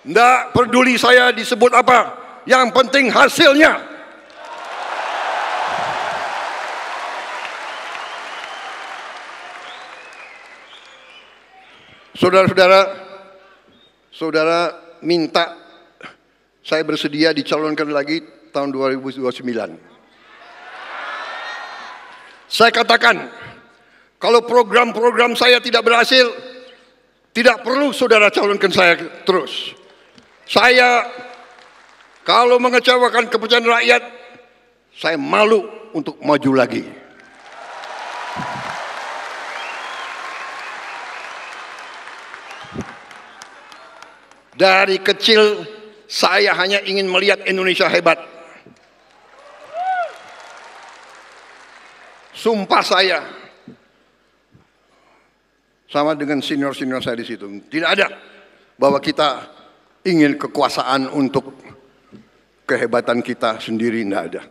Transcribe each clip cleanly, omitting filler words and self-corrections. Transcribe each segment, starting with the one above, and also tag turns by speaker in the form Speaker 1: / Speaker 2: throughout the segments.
Speaker 1: Nggak peduli saya disebut apa, yang penting hasilnya. Saudara-saudara, saudara minta saya bersedia dicalonkan lagi tahun 2029. Saya katakan, kalau program-program saya tidak berhasil, tidak perlu saudara calonkan saya terus. Saya kalau mengecewakan kepercayaan rakyat, saya malu untuk maju lagi. Dari kecil saya hanya ingin melihat Indonesia hebat. Sumpah saya sama dengan senior-senior saya di situ. Tidak ada bahwa kita ingin kekuasaan untuk kehebatan kita sendiri, tidak ada.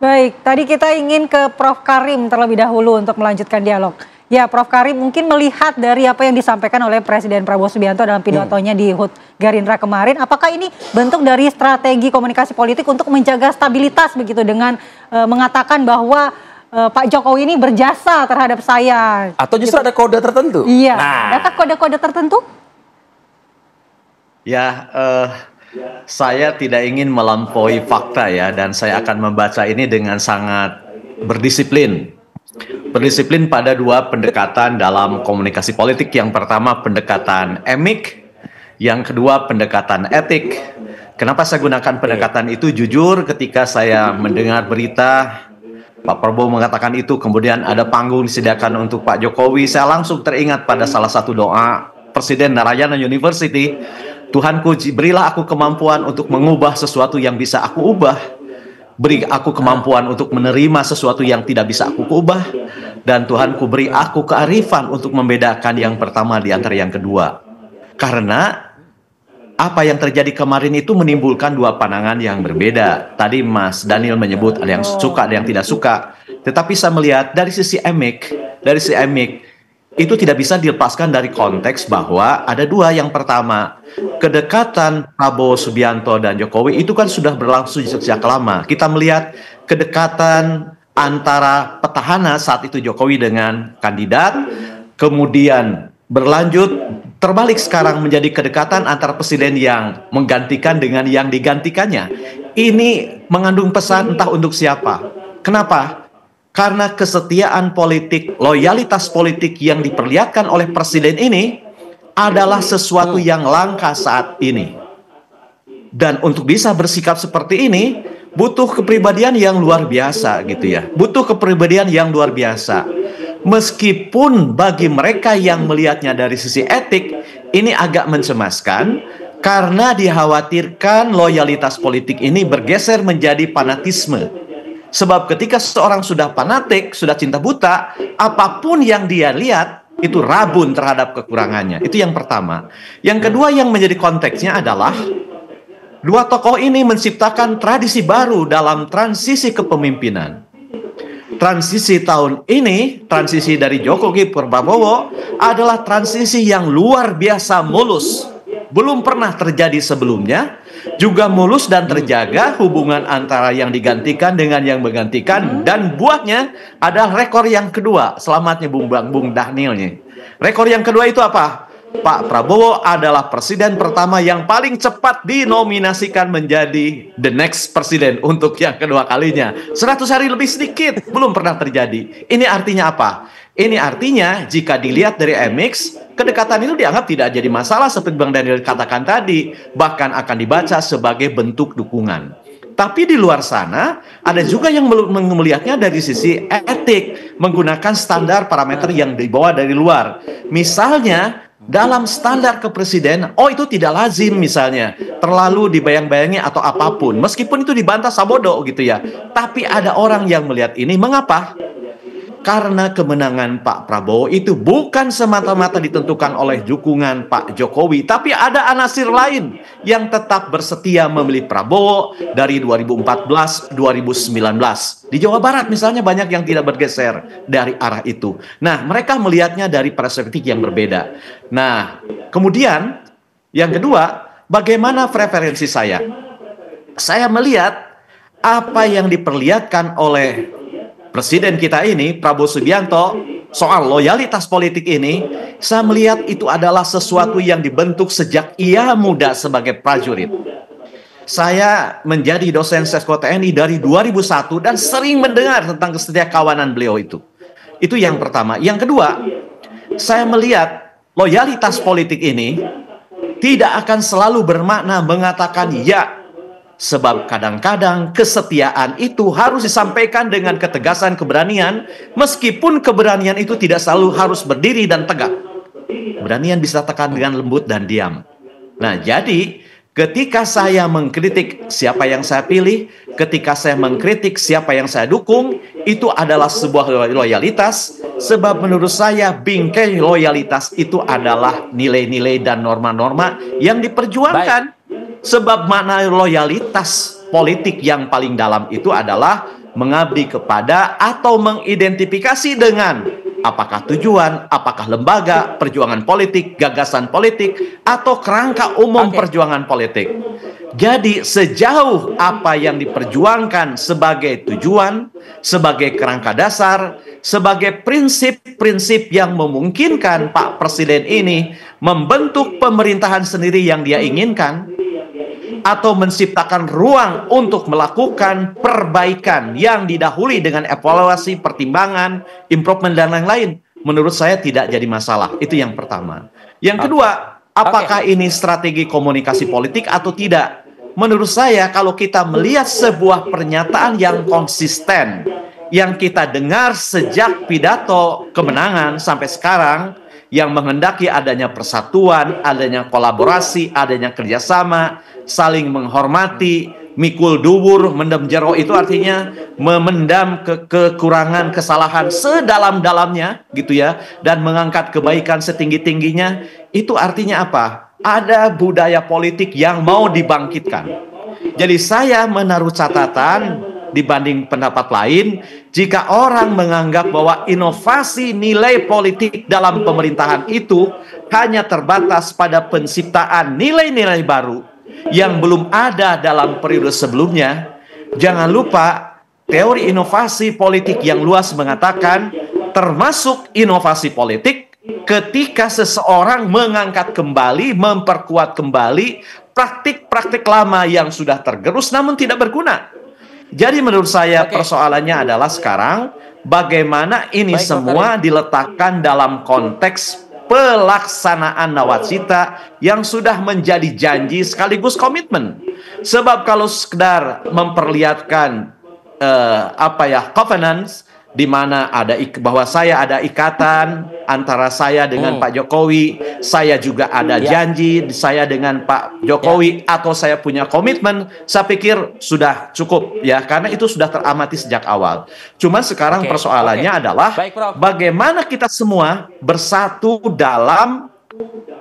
Speaker 2: Baik, tadi kita ingin ke Prof. Karim terlebih dahulu untuk melanjutkan dialog. Ya, Prof. Karim mungkin melihat dari apa yang disampaikan oleh Presiden Prabowo Subianto dalam pidatonya di HUT Gerindra kemarin, apakah ini bentuk dari strategi komunikasi politik untuk menjaga stabilitas begitu dengan mengatakan bahwa Pak Jokowi ini berjasa terhadap saya?
Speaker 3: Atau justru ada kode tertentu?
Speaker 2: Iya, adakah kode-kode tertentu?
Speaker 4: Ya, saya tidak ingin melampaui fakta ya, dan saya akan membaca ini dengan sangat berdisiplin. Berdisiplin pada dua pendekatan dalam komunikasi politik. Yang pertama pendekatan emik, yang kedua pendekatan etik. Kenapa saya gunakan pendekatan itu? Jujur ketika saya mendengar berita Pak Prabowo mengatakan itu, kemudian ada panggung disediakan untuk Pak Jokowi, saya langsung teringat pada salah satu doa Presiden Narayana University, Tuhanku berilah aku kemampuan untuk mengubah sesuatu yang bisa aku ubah, beri aku kemampuan untuk menerima sesuatu yang tidak bisa aku ubah, dan Tuhanku beri aku kearifan untuk membedakan yang pertama di antara yang kedua. Karena apa yang terjadi kemarin itu menimbulkan dua pandangan yang berbeda. Tadi Mas Daniel menyebut ada yang suka, ada yang tidak suka. Tetapi saya melihat dari sisi emik, itu tidak bisa dilepaskan dari konteks bahwa ada dua. Yang pertama, kedekatan Prabowo Subianto dan Jokowi itu kan sudah berlangsung sejak lama. Kita melihat kedekatan antara petahana saat itu Jokowi dengan kandidat, kemudian berlanjut terbalik sekarang menjadi kedekatan antara presiden yang menggantikan dengan yang digantikannya. Ini mengandung pesan entah untuk siapa. Kenapa? Karena kesetiaan politik, loyalitas politik yang diperlihatkan oleh presiden ini adalah sesuatu yang langka saat ini. Dan untuk bisa bersikap seperti ini, butuh kepribadian yang luar biasa gitu ya. Butuh kepribadian yang luar biasa. Meskipun bagi mereka yang melihatnya dari sisi etik, ini agak mencemaskan karena dikhawatirkan loyalitas politik ini bergeser menjadi fanatisme. Sebab ketika seseorang sudah fanatik, sudah cinta buta, apapun yang dia lihat itu rabun terhadap kekurangannya. Itu yang pertama. Yang kedua yang menjadi konteksnya adalah dua tokoh ini menciptakan tradisi baru dalam transisi kepemimpinan. Transisi tahun ini, transisi dari Jokowi ke Prabowo adalah transisi yang luar biasa mulus. Belum pernah terjadi sebelumnya, juga mulus dan terjaga hubungan antara yang digantikan dengan yang menggantikan, dan buahnya adalah rekor yang kedua. Selamatnya Bung Daniel nih. Rekor yang kedua itu apa? Pak Prabowo adalah presiden pertama yang paling cepat dinominasikan menjadi the next presiden untuk yang kedua kalinya. 100 hari lebih sedikit, belum pernah terjadi. Ini artinya apa? Ini artinya jika dilihat dari MX, kedekatan itu dianggap tidak jadi masalah seperti Bang Daniel katakan tadi. Bahkan akan dibaca sebagai bentuk dukungan. Tapi di luar sana, ada juga yang melihatnya dari sisi etik, menggunakan standar parameter yang dibawa dari luar. Misalnya, dalam standar kepresiden, itu tidak lazim misalnya, terlalu dibayang-bayangi atau apapun. Meskipun itu dibantah Sabodo gitu ya. Tapi ada orang yang melihat ini, mengapa? Karena kemenangan Pak Prabowo itu bukan semata-mata ditentukan oleh dukungan Pak Jokowi, tapi ada anasir lain yang tetap bersetia memilih Prabowo dari 2014-2019. Di Jawa Barat misalnya banyak yang tidak bergeser dari arah itu. Nah, mereka melihatnya dari perspektif yang berbeda. Nah, Kemudian yang kedua, bagaimana preferensi saya? Saya melihat apa yang diperlihatkan oleh Presiden kita ini, Prabowo Subianto, soal loyalitas politik ini, saya melihat itu adalah sesuatu yang dibentuk sejak ia muda sebagai prajurit. Saya menjadi dosen Sesko TNI dari 2001 dan sering mendengar tentang kesetiakawanan beliau itu. Itu yang pertama. Yang kedua, saya melihat loyalitas politik ini tidak akan selalu bermakna mengatakan ya. Sebab kadang-kadang kesetiaan itu harus disampaikan dengan ketegasan, keberanian, meskipun keberanian itu tidak selalu harus berdiri dan tegak. Keberanian bisa tekan dengan lembut dan diam. Nah, jadi ketika saya mengkritik siapa yang saya pilih, ketika saya mengkritik siapa yang saya dukung, itu adalah sebuah loyalitas, sebab menurut saya bingkai loyalitas itu adalah nilai-nilai dan norma-norma yang diperjuangkan. Sebab makna loyalitas politik yang paling dalam itu adalah mengabdi kepada atau mengidentifikasi dengan apakah tujuan, apakah lembaga, perjuangan politik, gagasan politik, atau kerangka umum perjuangan politik. Jadi sejauh apa yang diperjuangkan sebagai tujuan, sebagai kerangka dasar, sebagai prinsip-prinsip yang memungkinkan Pak Presiden ini membentuk pemerintahan sendiri yang dia inginkan, atau menciptakan ruang untuk melakukan perbaikan yang didahului dengan evaluasi, pertimbangan, improvement, dan lain-lain, menurut saya tidak jadi masalah. Itu yang pertama. Yang kedua, apakah ini strategi komunikasi politik atau tidak? Menurut saya, kalau kita melihat sebuah pernyataan yang konsisten, yang kita dengar sejak pidato kemenangan sampai sekarang, yang menghendaki adanya persatuan, adanya kolaborasi, adanya kerjasama, saling menghormati, mikul duwur, mendem jero, itu artinya memendam kekurangan, kesalahan sedalam-dalamnya, gitu ya, dan mengangkat kebaikan setinggi-tingginya. Itu artinya apa? Ada budaya politik yang mau dibangkitkan. Jadi saya menaruh catatan dibanding pendapat lain, jika orang menganggap bahwa inovasi nilai politik dalam pemerintahan itu hanya terbatas pada penciptaan nilai-nilai baru yang belum ada dalam periode sebelumnya, jangan lupa teori inovasi politik yang luas mengatakan termasuk inovasi politik ketika seseorang mengangkat kembali, memperkuat kembali praktik-praktik lama yang sudah tergerus namun tidak berguna. Jadi menurut saya persoalannya adalah sekarang bagaimana ini semua diletakkan dalam konteks pelaksanaan nawacita yang sudah menjadi janji sekaligus komitmen. Sebab kalau sekedar memperlihatkan covenants, di mana ada bahwa saya ada ikatan antara saya dengan Pak Jokowi, saya juga ada janji saya dengan Pak Jokowi, atau saya punya komitmen, saya pikir sudah cukup ya, karena itu sudah teramati sejak awal. Cuma sekarang persoalannya adalah bagaimana kita semua bersatu dalam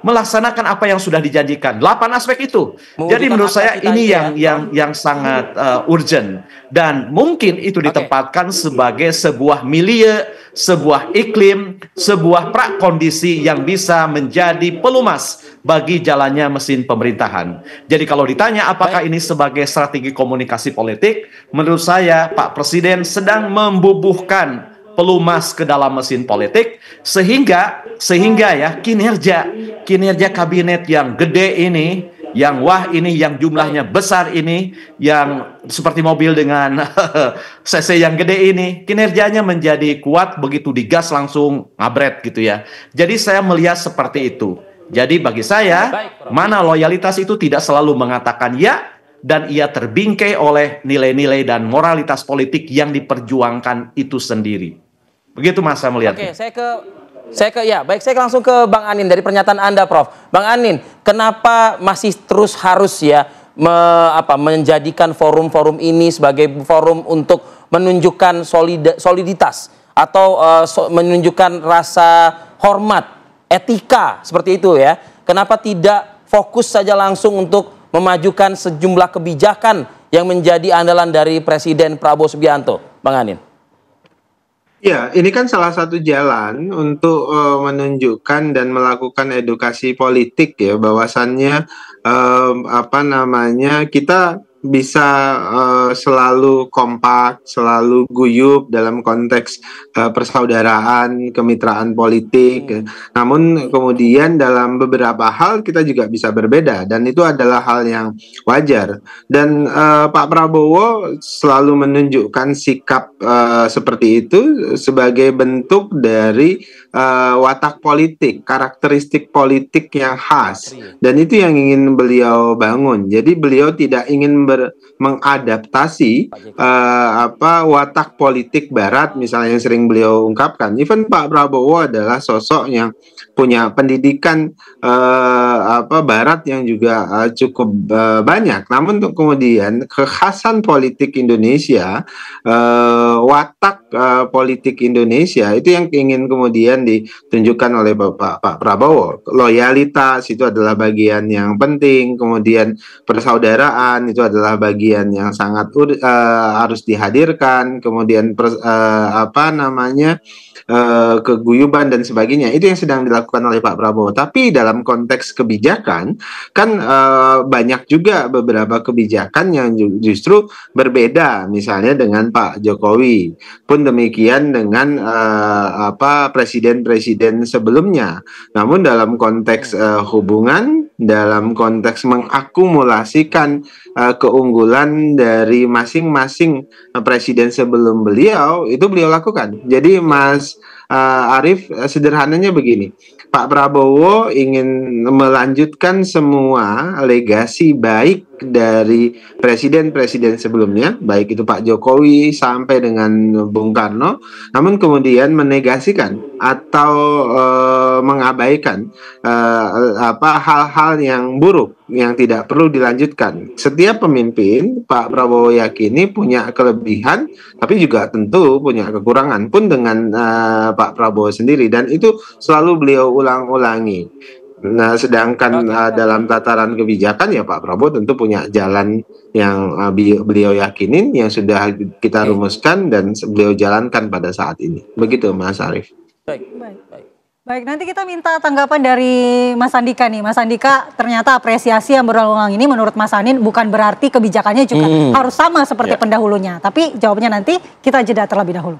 Speaker 4: melaksanakan apa yang sudah dijanjikan. 8 aspek itu. Jadi menurut saya ini yang sangat urgent, dan mungkin itu ditempatkan sebagai sebuah milieu, sebuah iklim, sebuah prakondisi yang bisa menjadi pelumas bagi jalannya mesin pemerintahan. Jadi kalau ditanya apakah ini sebagai strategi komunikasi politik, menurut saya Pak Presiden sedang membubuhkan pelumas ke dalam mesin politik, sehingga ya kinerja kabinet yang gede ini, yang wah ini, yang jumlahnya besar ini, yang seperti mobil dengan cc yang gede ini, kinerjanya menjadi kuat, begitu digas langsung ngabret gitu ya. Jadi saya melihat seperti itu. Jadi bagi saya, mana loyalitas itu tidak selalu mengatakan ya, dan ia terbingkai oleh nilai-nilai dan moralitas politik yang diperjuangkan itu sendiri. Begitu Mas, saya melihatnya.
Speaker 3: Oke, saya langsung ke Bang Anin dari pernyataan Anda, Prof. Bang Anin, kenapa masih terus harus ya menjadikan forum-forum ini sebagai forum untuk menunjukkan soliditas atau menunjukkan rasa hormat, etika seperti itu ya? Kenapa tidak fokus saja langsung untuk memajukan sejumlah kebijakan yang menjadi andalan dari Presiden Prabowo Subianto, Bang Anin?
Speaker 5: Ya, ini kan salah satu jalan untuk menunjukkan dan melakukan edukasi politik ya, bahwasannya apa namanya, kita bisa selalu kompak, selalu guyup dalam konteks persaudaraan, kemitraan politik. Namun kemudian dalam beberapa hal kita juga bisa berbeda dan itu adalah hal yang wajar. Dan Pak Prabowo selalu menunjukkan sikap seperti itu sebagai bentuk dari watak politik, karakteristik politik yang khas, dan itu yang ingin beliau bangun. Jadi beliau tidak ingin mengadaptasi watak politik Barat, misalnya yang sering beliau ungkapkan. Even Pak Prabowo adalah sosok yang punya pendidikan Barat yang juga cukup banyak. Namun untuk kemudian kekhasan politik Indonesia, watak politik Indonesia itu yang ingin kemudian ditunjukkan oleh Pak Prabowo. Loyalitas itu adalah bagian yang penting, kemudian persaudaraan itu adalah bagian yang sangat harus dihadirkan, kemudian keguyuban dan sebagainya. Itu yang sedang dilakukan oleh Pak Prabowo. Tapi dalam konteks kebijakan kan banyak juga beberapa kebijakan yang justru berbeda, misalnya dengan Pak Jokowi. Pun demikian dengan presiden-presiden sebelumnya. Namun dalam konteks hubungan, dalam konteks mengakumulasikan keunggulan dari masing-masing presiden sebelum beliau, itu beliau lakukan. Jadi Mas Arief, sederhananya begini, Pak Prabowo ingin melanjutkan semua legasi baik dari presiden-presiden sebelumnya, baik itu Pak Jokowi sampai dengan Bung Karno, namun kemudian menegasikan atau mengabaikan hal-hal yang buruk yang tidak perlu dilanjutkan. Setiap pemimpin, Pak Prabowo yakini punya kelebihan, tapi juga tentu punya kekurangan pun dengan Pak Prabowo sendiri, dan itu selalu beliau ulang-ulangi. Nah, sedangkan dalam tataran kebijakan ya Pak Prabowo tentu punya jalan yang beliau yakinin, yang sudah kita rumuskan dan beliau jalankan pada saat ini. Begitu Mas Arief.
Speaker 2: Baik, nanti kita minta tanggapan dari Mas Andika nih. Mas Andika, ternyata apresiasi yang berulang-ulang ini menurut Mas Anin bukan berarti kebijakannya juga harus sama seperti pendahulunya. Tapi jawabannya nanti kita jeda terlebih dahulu.